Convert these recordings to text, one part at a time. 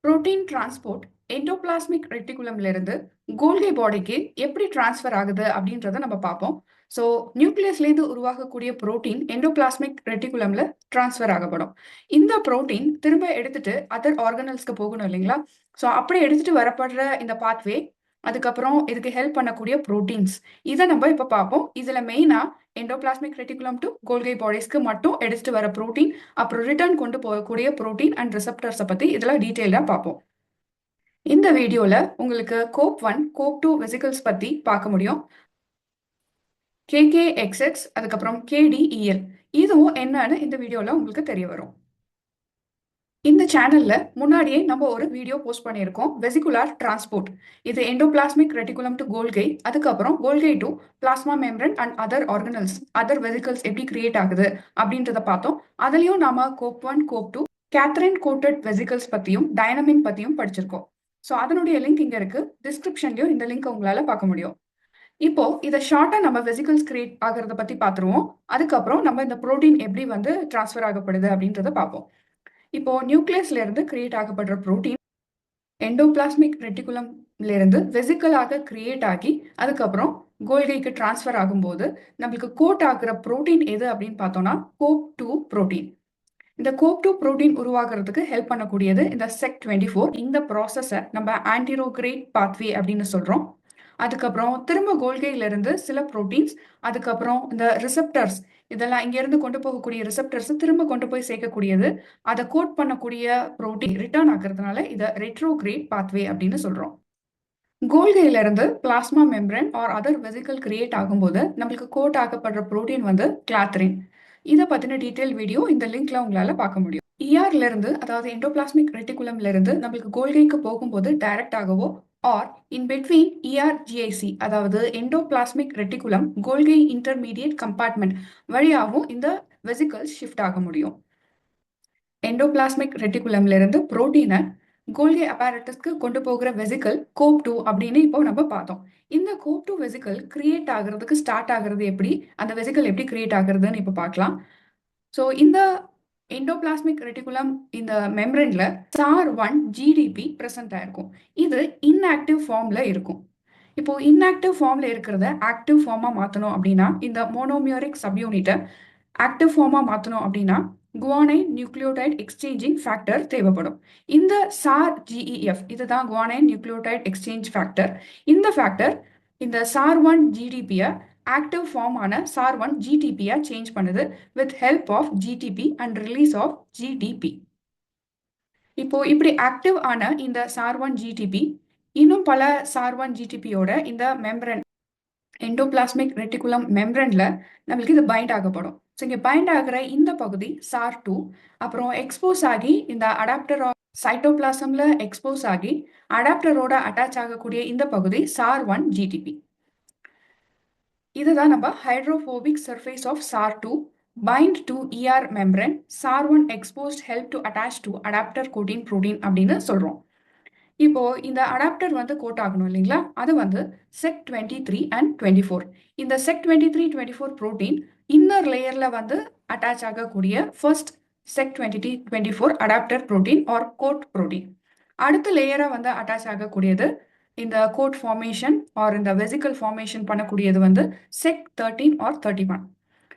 Protein transport endoplasmic ரெட்டிகுலம்ல இருந்து கோல்கி பாடிக்கு எப்படி டிரான்ஸ்ஃபர் ஆகுது அப்படின்றத நம்ம பார்ப்போம். ஸோ நியூக்ளியஸ்லேருந்து உருவாகக்கூடிய புரோட்டீன் எண்டோபிளாஸ்மிக் ரெட்டிகுலம்ல டிரான்ஸ்ஃபர் ஆகப்படும். இந்த புரோட்டீன் திரும்ப எடுத்துட்டு அதர் ஆர்கனல்ஸ்க்கு போகணும் இல்லைங்களா? ஸோ அப்படி எடுத்துட்டு வரப்படுற இந்த பாத்வே, அதுக்கப்புறம் இதுக்கு ஹெல்ப் பண்ணக்கூடிய புரோட்டீன்ஸ், இதை நம்ம இப்போ பார்ப்போம். இதுல மெயினா எண்டோபிளாஸ்மிக் ரெட்டிகுலம் டு கோல்கி பாடிஸ்க்கு மட்டும் எடுத்துட்டு வர புரோட்டீன், அப்புறம் ரிட்டர்ன் கொண்டு போகக்கூடிய புரோட்டீன் அண்ட் ரிசப்டர்ஸை பத்தி இதெல்லாம் டீட்டெயிலாக பார்ப்போம். இந்த வீடியோல உங்களுக்கு கோப் 1 கோப் 2 வெசிகல்ஸ் பத்தி பார்க்க முடியும். கேகேஎக்ஸ்எக்ஸ், அதுக்கப்புறம் கேடிஇஎல், இதுவும் என்னன்னு இந்த வீடியோல உங்களுக்கு தெரிய வரும். இந்த சேனல்ல முன்னாடியே நம்ம ஒரு வீடியோ போஸ்ட் பண்ணியிருக்கோம், வெசிகுலார் டிரான்ஸ்போர்ட். இது எண்டோபிளாஸ்மிக் ரெட்டிகுலம் டு கோல்கை, அதுக்கப்புறம் Golgi to plasma membrane and other organelles, other vesicles எப்படி கிரியேட் ஆகுது அப்படின்றத பார்த்தோம். அதுலயும் நாம COP 1 COP 2 clathrin coated vesicles பத்தியும் டைனமின் பத்தியும் படிச்சிருக்கோம். ஸோ அதனுடைய லிங்க் இங்க இருக்கு, டிஸ்கிரிப்ஷன்லயும் இந்த லிங்க் உங்களால பார்க்க முடியும். இப்போ இதை ஷார்ட்டா நம்ம வெசிகல்ஸ் கிரியேட் ஆகிறத பத்தி பார்த்துருவோம். அதுக்கப்புறம் நம்ம இந்த புரோட்டீன் எப்படி வந்து டிரான்ஸ்ஃபர் ஆகப்படுது அப்படின்றத பார்ப்போம். இப்போ நியூக்ளியஸ்ல இருந்து கிரியேட் ஆகப்படுற புரோட்டீன் எண்டோபிளாஸ்மிக் ரெட்டிகுலம்ல இருந்து வெசிக்கலாக கிரியேட் ஆகி அதுக்கப்புறம் கோல்கைக்கு டிரான்ஸ்ஃபர் ஆகும்போது நம்மளுக்கு கோட் ஆகுற புரோட்டீன் எது அப்படின்னு பார்த்தோம்னா கோப் 2 புரோட்டீன். இந்த கோப் 2 புரோட்டீன் உருவாகிறதுக்கு ஹெல்ப் பண்ணக்கூடியது இந்த SEC24. இந்த ப்ராசஸை நம்ம ஆன்டிரோக்ரேட் பாத்வே அப்படின்னு சொல்றோம். அதுக்கப்புறம் திரும்ப கோல்கையில இருந்து சில புரோட்டீன்ஸ், அதுக்கப்புறம் இந்த ரிசப்டர்ஸ், இதெல்லாம் இங்க இருந்து கொண்டு போகக்கூடிய ரிசப்டர்ஸ் திரும்ப கொண்டு போய் சேர்க்கக்கூடியது, அதை கோட் பண்ணக்கூடிய புரோட்டீன் ரிட்டர்ன் ஆகிறதுனால இதை ரெட்ரோகிரேட் பாத்வே அப்படின்னு சொல்றோம். கோல்கையில இருந்து plasma membrane or other vesicle create ஆகும்போது நம்மளுக்கு கோட் ஆகப்படுற புரோட்டீன் வந்து கிளாத்ரின். இதை பத்தின டீட்டெயில் வீடியோ இந்த லிங்க்ல உங்களால பார்க்க முடியும். ERல இருந்து, அதாவது எண்டோபிளாஸ்மிக் ரெட்டிகுலம்ல இருந்து நம்மளுக்கு கோல்கைக்கு போகும்போது டைரக்ட் ஆகவோ ஆர் இன் பிட்வீன் ERGIC, அதாவது எண்டோபிளாஸ்மிக் ரெட்டிகுலம் கோல்கை இன்டர்மீடியட் கம்பார்ட்மெண்ட் வழியாகவும் இந்த வெசிக்கல்ஸ் ஷிஃப்ட் ஆக முடியும். எண்டோபிளாஸ்மிக் ரெட்டிகுலம்ல இருந்து புரோட்டீனை கோல்கை அப்பாரட்டஸ்க்கு கொண்டு போகிற வெசிக்கல் கோப் 2 அப்படின்னு இப்போ நம்ம பார்த்தோம். இந்த கோப் 2 வெசிக்கல் கிரியேட் ஆகுறதுக்கு ஸ்டார்ட் ஆகுறது எப்படி, அந்த வெசிக்கல் எப்படி கிரியேட் ஆகுறதுன்னு இப்போ பார்க்கலாம். ஸோ இந்த எண்டோபிளாஸ்மிக் ரெட்டிகுலம் இந்த மெம்பரன்ல SAR1 GDP பிரசன்ட் ஆயிருக்கும். இது இன்ஆக்டிவ் ஃபார்ம்ல இருக்கும். இப்போ இன்ஆக்டிவ் ஃபார்ம்ல இருக்கிறத ஆக்டிவ் ஃபார்மா மாற்றணும் அப்படின்னா, இந்த மோனோமியோரிக் சப்யூனிட்டை ஆக்டிவ் ஃபார்மா மாற்றணும் அப்படின்னா குவானைன் நியூக்ளியோடைட் எக்ஸ்சேஞ்சிங் ஃபேக்டர் தேவைப்படும். இந்த SARGEF, இதுதான் குவானைன் நியூக்ளியோடைட் எக்ஸ்சேஞ்ச் ஃபேக்டர். இந்த ஃபேக்டர் இந்த SAR1 GDP-ய ஆக்டிவ் ஃபார்மான SAR1 GTP-யா சேஞ்ச் பண்ணுது with help of GTP and release of GDP. இப்போ இப்படி ஆக்டிவ் ஆன இந்த SAR1 GTP இன்னும் பல SAR1 GTP-யோட இந்த மெம்பரன் எண்டோபிளாஸ்மிக் ரெட்டிகுலம் மெம்பரன்ல நம்மளுக்கு இது பைண்ட் ஆகப்படும். ஸோ இங்கே பைண்ட் ஆகிற இந்த பகுதி SAR2, அப்புறம் எக்ஸ்போஸ் ஆகி இந்த அடாப்டர் சைட்டோபிளாசம்ல எக்ஸ்போஸ் ஆகி அடாப்டரோட அட்டாச் ஆகக்கூடிய இந்த பகுதி SAR1 GTP. இதுதான் நம்ம hydrophobic surface of SAR2 bind to ER membrane, SAR1 exposed help to attach to adaptor கோட்டின் புரோட்டீன் அப்படின்னு சொல்றோம். இப்போ இந்த அடாப்டர் வந்து கோட் ஆகணும் இல்லைங்களா, அது வந்து SEC23 அண்ட் 24. இந்த SEC23-24 புரோட்டீன் இன்னர் லேயர்ல வந்து அட்டாச் ஆகக்கூடிய first SEC23-24 adaptor protein or coat protein. அடுத்த லேயரா வந்து அட்டாச் ஆகக்கூடியது இந்த கோட் ஃபார்மேஷன் ஆர் இந்த வெசிக்கல் ஃபார்மேஷன் பண்ணக்கூடியது வந்து SEC13 ஆர் 31.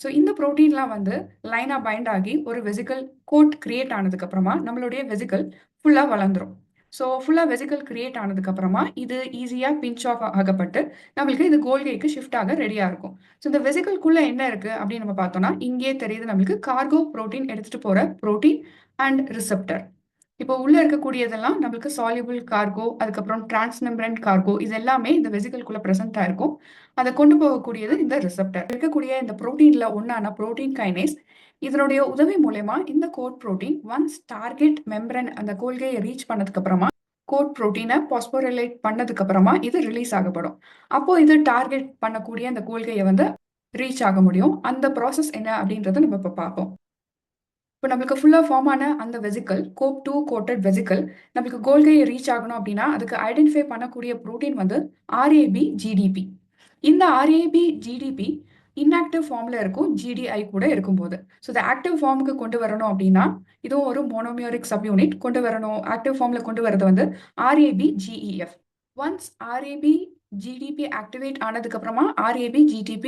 ஸோ இந்த ப்ரோட்டீன்லாம் வந்து லைனாக பைண்ட் ஆகி ஒரு வெசிக்கல் கோட் கிரியேட் ஆனதுக்கு அப்புறமா நம்மளுடைய வெசிக்கல் ஃபுல்லாக வளர்ந்துரும். ஸோ ஃபுல்லாக வெசிக்கல் கிரியேட் ஆனதுக்கு அப்புறமா இது ஈஸியாக பிஞ்ச் ஆஃப் ஆகப்பட்டு நம்மளுக்கு இது கோல்கைக்கு ஷிஃப்ட் ஆக ரெடியாக இருக்கும். ஸோ இந்த வெசிக்கல்குள்ளே என்ன இருக்குது அப்படின்னு நம்ம பார்த்தோம்னா, இங்கே தெரியுது நம்மளுக்கு கார்கோ ப்ரோட்டீன் எடுத்துகிட்டு போகிற ப்ரோட்டீன் அண்ட் ரிசப்டர். இப்போ உள்ள இருக்கக்கூடியதெல்லாம் நம்மளுக்கு சால்யூபிள் கார்கோ, அதுக்கப்புறம் டிரான்ஸ்மெம்பரன் கார்கோ, இது எல்லாமே இந்த வெசிக்கல்குள்ள பிரசன்டா இருக்கும். அதை கொண்டு போகக்கூடியது இந்த ரிசப்டர். இருக்கக்கூடிய இந்த புரோட்டீன்ல ஒன்னான புரோட்டீன் கைனேஸ், இதனுடைய உதவி மூலயமா இந்த coat protein once target membrane அந்த கோல்கையை ரீச் பண்ணதுக்கு அப்புறமா கோட் புரோட்டீனை பாஸ்போரிலேட் பண்ணதுக்கு அப்புறமா இது ரிலீஸ் ஆகப்படும். அப்போ இது டார்கெட் பண்ணக்கூடிய அந்த கோல்கையை வந்து ரீச் ஆக முடியும். அந்த ப்ராசஸ் என்ன அப்படின்றத நம்ம இப்போ பார்ப்போம். இப்போ நம்மளுக்கு ஃபுல்லாக ஃபார்ம் ஆன அந்த வெசிக்கல் கோப் 2 கோட்டட் வெசிக்கல் நம்மளுக்கு கோல்கையை ரீச் ஆகணும் அப்படின்னா அதுக்கு ஐடென்டிஃபை பண்ணக்கூடிய புரோட்டீன் வந்து RAB GDP. இந்த RAB GDP இன்ஆக்டிவ் ஃபார்ம்ல இருக்கும் GDI கூட இருக்கும்போது. ஸோ இந்த ஆக்டிவ் ஃபார்முக்கு கொண்டு வரணும் அப்படின்னா இதுவும் ஒரு மோனோமியோரிக் சப்யூனிட் கொண்டு வரணும். ஆக்டிவ் ஃபார்ம்ல கொண்டு வரது வந்து RABGEF. ஒன்ஸ் RABGDP ஆக்டிவேட் ஆனதுக்கு அப்புறமா RABGTP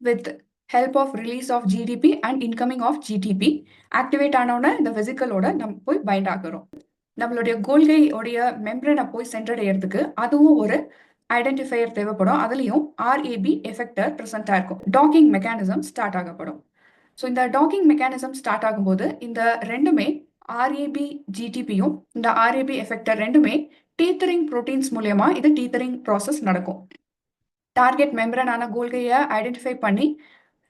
with help of release of GDP and incoming of GTP activate ஆனோன்னா இந்த வெசிக்கலோட நம்ம போய் பைண்ட் ஆகிறோம். நம்மளுடைய கோல்கையோடைய மெம்பரனை போய் சென்றடைகிறதுக்கு அதுவும் ஒரு ஐடென்டிஃபையர் தேவைப்படும். அதுலயும் RAB எஃபெக்டர் ப்ரெசென்டா இருக்கும். டாக்கிங் மெக்கானிசம் ஸ்டார்ட் ஆகப்படும். ஸோ இந்த டாக்கிங் மெக்கானிசம் ஸ்டார்ட் ஆகும்போது இந்த ரெண்டுமே RABGTPயும் இந்த RAB எஃபெக்டர் ரெண்டுமே டீத்தரிங் ப்ரோட்டீன்ஸ் மூலியமா இது டீத்தரிங் ப்ராசஸ் நடக்கும். டார்கெட் மெம்பரனான கோல்கையை ஐடென்டிஃபை பண்ணி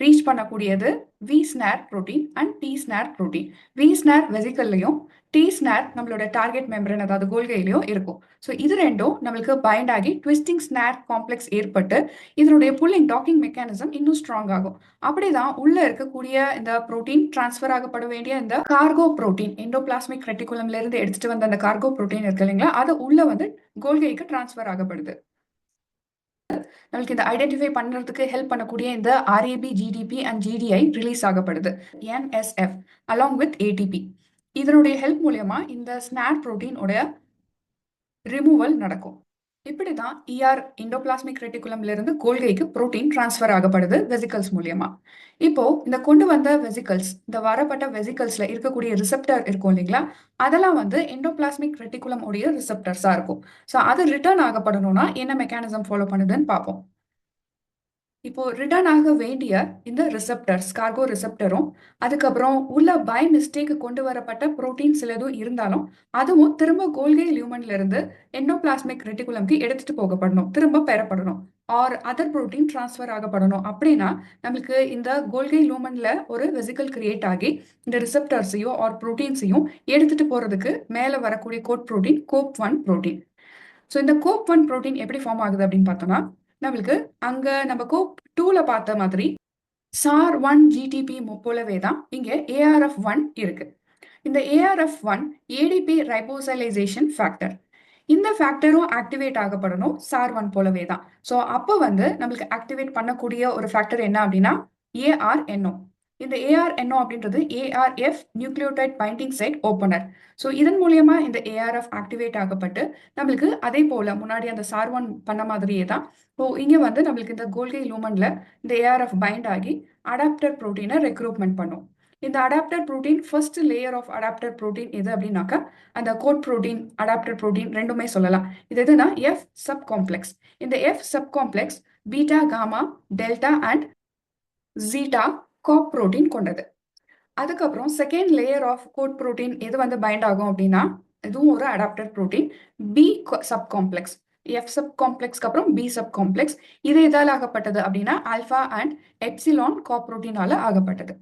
ரீச் பண்ணக்கூடியது V-SNAR protein and T-SNAR protein. V-SNAR வெசிக்கல்லையும் T-SNAR நம்மளோட டார்கெட் மெம்பரன் அதாவது கோல்கையிலையும் இருக்கும். ஸோ இது ரெண்டும் நம்மளுக்கு பைண்ட் ஆகி ட்விஸ்டிங் ஸ்னார் காம்ப்ளெக்ஸ் ஏற்பட்டு இதனுடைய புல்லிங் டாக்கிங் மெக்கானிசம் இன்னும் ஸ்ட்ராங் ஆகும். அப்படிதான் உள்ள இருக்கக்கூடிய இந்த புரோட்டீன் டிரான்ஸ்ஃபர் ஆகப்பட வேண்டிய இந்த கார்கோ புரோட்டீன் எண்டோபிளாஸ்மிக் ரெட்டிகுலம்ல இருந்து எடுத்துட்டு வந்த அந்த கார்கோ புரோட்டீன் இருக்கு இல்லைங்களா, அது உள்ள வந்து கோல்கைக்கு டிரான்ஸ்ஃபர் ஆகப்படுது. நம்மளுக்கு இந்த ஐடென்டிஃபை பண்ணுறதுக்கு ஹெல்ப் பண்ணக்கூடிய இந்த RABGDP அண்ட் GDI ரிலீஸ் ஆகப்படுது. NSF அலாங் வித் ATP இதனுடைய ஹெல்ப் மூலியமா இந்த ஸ்னார் புரோட்டீனோட ரிமூவல் நடக்கும். இப்படிதான் எண்டோபிளாஸ்மிக் ரெட்டிகுலம்ல இருந்து கோல்கைக்கு புரோட்டீன் டிரான்ஸ்ஃபர் ஆகப்படுது வெசிக்கல்ஸ் மூலியமா. இப்போ இந்த கொண்டு வந்த வெசிக்கல்ஸ் இந்த வரப்பட்ட வெசிக்கல்ஸ்ல இருக்கக்கூடிய ரிசெப்டர் இருக்கும் இல்லைங்களா, அதெல்லாம் வந்து எண்டோபிளாஸ்மிக் ரெட்டிகுலம் உடைய ரிசெப்டர்ஸா இருக்கும். ஸோ அது ரிட்டர்ன் ஆகப்படணும்னா என்ன மெக்கானிசம் ஃபாலோ பண்ணுதுன்னு பார்ப்போம். இப்போ ரிட்டர்ன் ஆக வேண்டிய இந்த ரிசெப்டர்ஸ் கார்கோ ரிசெப்டரும் அதுக்கப்புறம் உள்ள பை மிஸ்டேக் கொண்டு வரப்பட்ட புரோட்டீன் சிலதும் இருந்தாலும் அதுவும் திரும்ப கோல்கை லியூமன்ல இருந்து எண்டோபிளாஸ்மிக் ரெட்டிகுலம்க்கு எடுத்துட்டு போகப்படணும், திரும்ப பெறப்படணும். ஆர் அதர் புரோட்டீன் டிரான்ஸ்ஃபர் ஆகப்படணும். அப்படின்னா நம்மளுக்கு இந்த கோல்கை லூமன்ல ஒரு வெசிக்கல் கிரியேட் ஆகி இந்த ரிசெப்டர்ஸையும் ஆர் புரோட்டீன்ஸையும் எடுத்துட்டு போறதுக்கு மேல வரக்கூடிய code protein COP1 protein. So இந்த COP1 புரோட்டீன் எப்படி ஃபார்ம் ஆகுது அப்படின்னு பார்த்தோம்னா நம்மளுக்கு அங்க நம்ம COP2ல பார்த்த மாதிரி SAR1 GTP போலவே தான் இங்க ARF1 இருக்கு. இந்த ARF1 ADP ரைபோசைலேசேஷன் ஃபேக்டர். இந்த ஃபேக்டரும் ஆக்டிவேட் ஆகப்படணும் SAR1 போலவே தான். ஸோ அப்போ வந்து நம்மளுக்கு ஆக்டிவேட் பண்ணக்கூடிய ஒரு ஃபேக்டர் என்ன அப்படின்னா ARNO. இந்த ARNO அப்படின்றது ARF nucleotide binding side opener. So இதன் மூலியமா இந்த ARF ஆக்டிவேட் ஆகப்பட்டு நம்மளுக்கு அதே போல முன்னாடி அந்த SAR1 பண்ண மாதிரியே தான் இங்க வந்து நம்மளுக்கு இந்த கோல்கை லூமன்ல இந்த ARF பைண்ட் ஆகி அடாப்டர் புரோட்டீனை ரெக்ரூட்மெண்ட் பண்ணும். இந்த adaptor protein first layer of adaptor protein எது அப்படின்னாக்கா அந்த கோட் புரோட்டீன் அடாப்டர் புரோட்டீன் ரெண்டுமே சொல்லலாம். இது எதுனா F சப் காம்ப்ளெக்ஸ். இந்த F sub complex beta gamma delta and zeta COP protein கொண்டது. அதுக்கப்புறம் second layer of coat protein எது வந்து பைண்ட் ஆகும் அப்படின்னா இதுவும் ஒரு adaptor protein B sub complex. F sub காம்ப்ளெக்ஸ்க்கு அப்புறம் B சப் காம்ப்ளெக்ஸ். இது எதால் ஆகப்பட்டது அப்படின்னா ஆல்ஃபா அண்ட் எப்சிலான் காப் புரோட்டீனால ஆகப்பட்டது.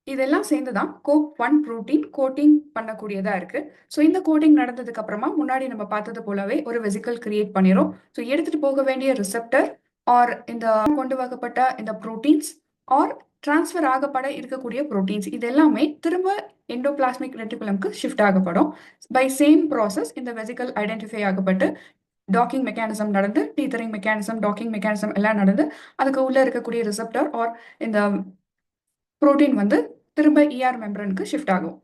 இதெல்லாம் சேர்ந்துதான் COP1 புரோட்டீன் கோட்டிங் பண்ணக்கூடியதா இருக்கு. ஸோ இந்த கோட்டிங் நடந்ததுக்கு அப்புறமா முன்னாடி நம்ம பார்த்தது போலவே ஒரு வெசிக்கல் கிரியேட் பண்ணிரும். ஸோ எடுத்துட்டு போக வேண்டிய ரிசெப்டர் ஆர் இந்த கொண்டு வரப்பட்ட இந்த புரோட்டீன்ஸ் ஆர் டிரான்ஸ்ஃபர் ஆகப்பட இருக்கக்கூடிய புரோட்டீன்ஸ் இது எல்லாமே திரும்ப எண்டோபிளாஸ்மிக் ரெட்டிகுலம்க்கு ஷிஃப்ட் ஆகப்படும். பை சேம் ப்ராசஸ் இந்த வெசிக்கல் ஐடென்டிஃபை ஆகப்பட்டு டாக்கிங் மெக்கானிசம் நடந்து டீத்தரிங் மெக்கானிசம் டாக்கிங் மெக்கானிசம் எல்லாம் நடந்து அதுக்கு உள்ள இருக்கக்கூடிய ரிசெப்டர் ஆர் இந்த புரோட்டீன் வந்து திரும்ப மெம்பரனுக்கு ஷிஃப்ட் ஆகும்.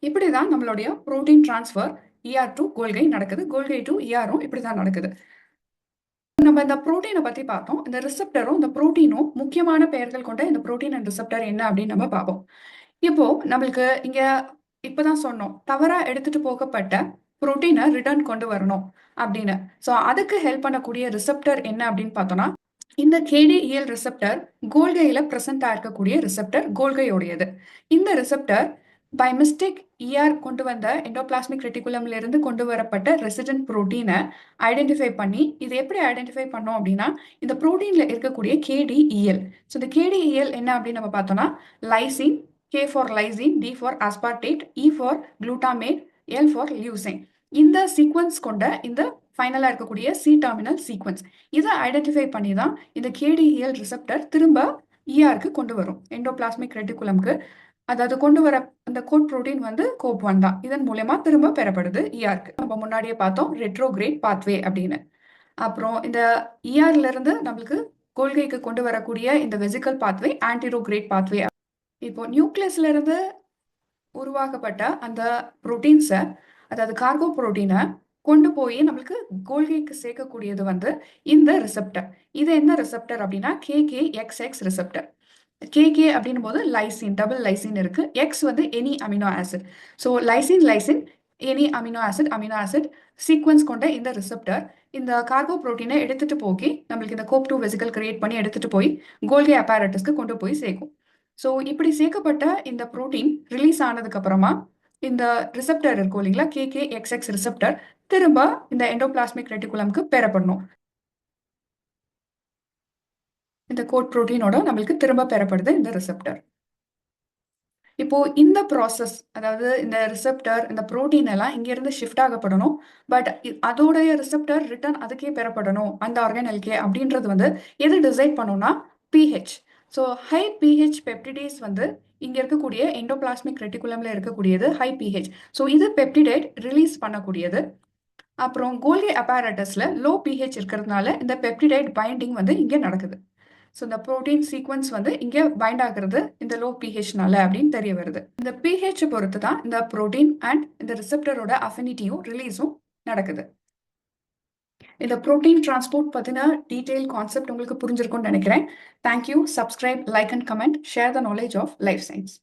இப்படிதான் நம்மளுடைய புரோட்டீன் டிரான்ஸ்ஃபர் டு கோல்கை நடக்குது. கோல்கை டு ERம் இப்படிதான் நடக்குது. நம்ம இந்த புரோட்டீனை பத்தி பார்த்தோம். இந்த ரிசெப்டரும் இந்த புரோட்டீனும் முக்கியமான பெயர்கள் கொண்ட இந்த புரோட்டீன் அண்ட் ரிசெப்டர் என்ன அப்படின்னு நம்ம பார்ப்போம். இப்போ நம்மளுக்கு இங்க இப்பதான் சொன்னோம் தவறா எடுத்துட்டு போகப்பட்ட புரோட்டீனை ரிட்டர்ன் கொண்டு வரணும் அப்படின்னு. ஸோ அதுக்கு ஹெல்ப் பண்ணக்கூடிய ரிசெப்டர் என்ன அப்படின்னு பார்த்தோம்னா இந்த KDEL ரிசெப்டர் கோல்கையில பிரசன்ட் இருக்கக்கூடிய ரிசெப்டர் கோல்கையோடையது. இந்த ரிசெப்டர் பை மிஸ்டேக் கொண்டு வந்த எண்டோபிளாஸ்மிக் ரெட்டிகுலம்ல இருந்து கொண்டு வரப்பட்ட ரெசிடென்ட் புரோட்டீனை ஐடென்டிஃபை பண்ணி இது எப்படி ஐடென்டிஃபை பண்ணோம் அப்படின்னா இந்த புரோட்டீன்ல இருக்கக்கூடிய KDEL. ஸோ இந்த KDEL என்ன அப்படின்னு நம்ம பார்த்தோம்னா lysine, K for lysine, D for aspartate, E for glutamate, L for leucine. இந்த சீக்வன்ஸ் கொண்ட இந்த ஃபைனலா இருக்கக்கூடிய C டெர்மினல் சீக்வன்ஸ் இதை ஐடென்டிஃபை பண்ணி தான் இந்த KDEL ரிசெப்டர் திரும்ப ERக்கு கொண்டு வரும் எண்டோபிளாஸ்மிக் ரெட்டிகுலம்க்கு. அதாவது கொண்டு வர அந்த கோட் புரோட்டீன் வந்து COP1 தான். இதன் மூலமா திரும்ப பெறப்படுது ERக்கு. நம்ம முன்னாடியே பார்த்தோம் ரெட்ரோகிரேட் பாத்வே அப்படின்னு. அப்புறம் இந்த ERல இருந்து நம்மளுக்கு கோல்கைக்கு கொண்டு வரக்கூடிய இந்த வெசிக்கல் பாத்வே ஆன்டிரோக்ரேட் பாத்வே. இப்போ நியூக்ளியஸ்ல இருந்து உருவாக்கப்பட்ட அந்த புரோட்டீன்ஸை, அதாவது கார்கோ புரோட்டீனை கொண்டு போய் நம்மளுக்கு கோல்கைக்கு சேர்க்கக்கூடியது வந்து இந்த ரிசெப்டர். இது என்ன ரிசெப்டர் அப்படின்னா KKXX ரிசெப்டர். கேகே அப்படின்னும் போது லைசின், டபுள் லைசின் இருக்கு. எக்ஸ் வந்து any amino acid. So lysine any amino acid sequence கொண்ட இந்த ரிசெப்டர் இந்த கார்கோ புரோட்டீனை எடுத்துட்டு போய் நம்மளுக்கு இந்த கோப் 2 வெசிக்கல் கிரியேட் பண்ணி எடுத்துட்டு போய் கோல்கி அப்பாரட்டஸ்க்கு கொண்டு போய் சேர்க்கும். ஸோ இப்படி சேர்க்கப்பட்ட இந்த புரோட்டீன் ரிலீஸ் ஆனதுக்கு அப்புறமா இந்த ரிசெப்டர் இருக்கும் இல்லைங்களா, KKXX ரிசெப்டர் திரும்ப இந்த எண்டோபிளாஸ்மிக் ரெட்டிகுலம்க்கு பெறப்படணும். இந்த கோட் புரோட்டீனோட நம்மளுக்கு திரும்ப பெறப்படுது இந்த ரிசெப்டர். இப்போ இந்த ப்ராசஸ், அதாவது இந்த ரிசெப்டர் இந்த புரோட்டீன் எல்லாம் இங்க இருந்து ஷிஃப்ட் ஆகப்படணும். பட் அதோடைய ரிசெப்டர் ரிட்டர்ன் அதுக்கே பெறப்படணும் அந்த ஆர்கனல்கே அப்படின்றது வந்து எது டிசைட் பண்ணோம்னா pH. So high pH peptidase வந்து இங்க இருக்கக்கூடிய எண்டோபிளாஸ்மிக் ரெட்டிகுலம்ல இருக்கக்கூடியது ஹை பிஹெச். ஸோ இது பெப்டிடைட் ரிலீஸ் பண்ணக்கூடியது. அப்புறம் கோல்கி அப்பாரட்டஸ்ல லோ பிஹெச் இருக்கிறதுனால இந்த பெப்டிடைட் பைண்டிங் வந்து இங்க நடக்குது. ஸோ இந்த ப்ரோட்டீன் சீக்வன்ஸ் வந்து இங்கே பைண்ட் ஆகுறது இந்த லோ பிஹெச்னால அப்படின்னு தெரிய வருது. இந்த பிஹெச் பொறுத்து தான் இந்த ப்ரோட்டீன் அண்ட் இந்த ரிசெப்டரோட அஃபினிட்டியும் ரிலீஸும் நடக்குது. இந்த ப்ரோட்டீன் டிரான்ஸ்போர்ட் பற்றின டீட்டெயில் கான்செப்ட் உங்களுக்கு புரிஞ்சிருக்கும்னு நினைக்கிறேன். Thank you. Subscribe, like and comment, share the knowledge of life science.